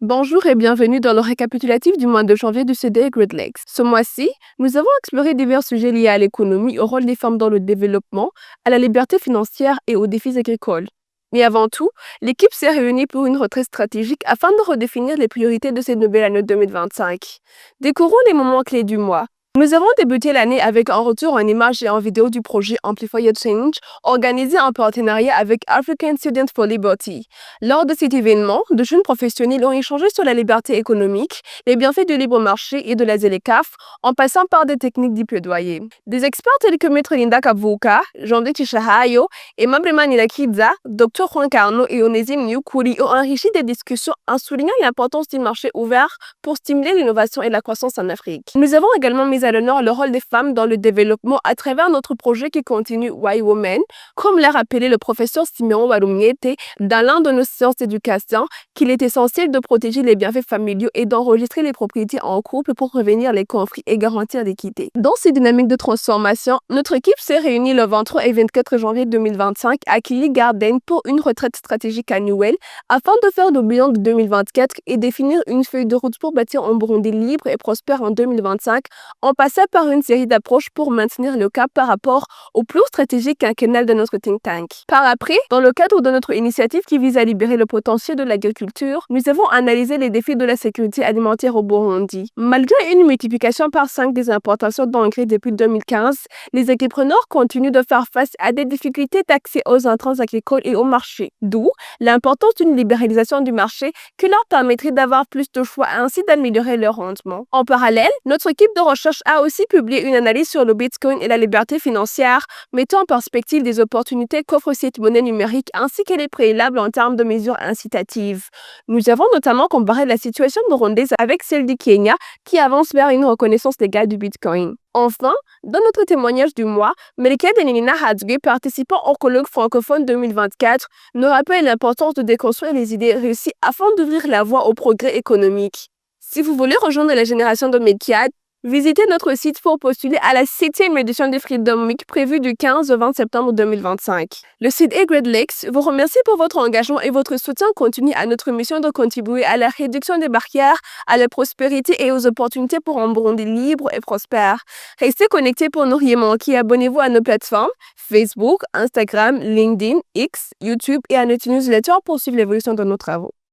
Bonjour et bienvenue dans le récapitulatif du mois de janvier du CDE Great Lakes. Ce mois-ci, nous avons exploré divers sujets liés à l'économie, au rôle des femmes dans le développement, à la liberté financière et aux défis agricoles. Mais avant tout, l'équipe s'est réunie pour une retraite stratégique afin de redéfinir les priorités de cette nouvelle année 2025. Découvrons les moments clés du mois. Nous avons débuté l'année avec un retour en images et en vidéo du projet Amplify Your Change, organisé en partenariat avec African Students for Liberty. Lors de cet événement, de jeunes professionnels ont échangé sur la liberté économique, les bienfaits du libre marché et de la ZLECAF, en passant par des techniques du plaidoyer. Des experts tels que Maître Linda Kavuka, Jean-Luc Tishahayo et Mabrema Nilakidza, Dr Juan Carno et Onésime Nyukuri ont enrichi des discussions en soulignant l'importance du marché ouvert pour stimuler l'innovation et la croissance en Afrique. Nous avons également mis à l'honneur le rôle des femmes dans le développement à travers notre projet qui continue Why Women, comme l'a rappelé le professeur Simeon Walumiete dans l'un de nos séances d'éducation, qu'il est essentiel de protéger les bienfaits familiaux et d'enregistrer les propriétés en couple pour prévenir les conflits et garantir l'équité. Dans ces dynamiques de transformation, notre équipe s'est réunie le 23 et 24 janvier 2025 à Kili Garden pour une retraite stratégique annuelle afin de faire le bilan de 2024 et définir une feuille de route pour bâtir un Burundi libre et prospère en 2025 en passant par une série d'approches pour maintenir le cap par rapport au plan stratégique quinquennal de notre think tank. Par après, dans le cadre de notre initiative qui vise à libérer le potentiel de l'agriculture, nous avons analysé les défis de la sécurité alimentaire au Burundi. Malgré une multiplication par 5 des importations d'engrais depuis 2015, les agripreneurs continuent de faire face à des difficultés d'accès aux intrants agricoles et au marché. D'où l'importance d'une libéralisation du marché qui leur permettrait d'avoir plus de choix et ainsi d'améliorer leur rendement. En parallèle, notre équipe de recherche a aussi publié une analyse sur le Bitcoin et la liberté financière, mettant en perspective des opportunités qu'offre cette monnaie numérique ainsi qu'elle est préalable en termes de mesures incitatives. Nous avons notamment comparé la situation burundaise avec celle du Kenya qui avance vers une reconnaissance légale du Bitcoin. Enfin, dans notre témoignage du mois, Melika Denina Hadgui, participant au colloque francophone 2024, nous rappelle l'importance de déconstruire les idées réussies afin d'ouvrir la voie au progrès économique. Si vous voulez rejoindre la génération de Medkiad, visitez notre site pour postuler à la 7e édition des Freedom Week prévue du 15 au 20 septembre 2025. Le site Great Lakes vous remercie pour votre engagement et votre soutien continu à notre mission de contribuer à la réduction des barrières, à la prospérité et aux opportunités pour un Burundi libre et prospère. Restez connectés pour ne rien manquer. Abonnez-vous à nos plateformes Facebook, Instagram, LinkedIn, X, YouTube et à notre newsletter pour suivre l'évolution de nos travaux.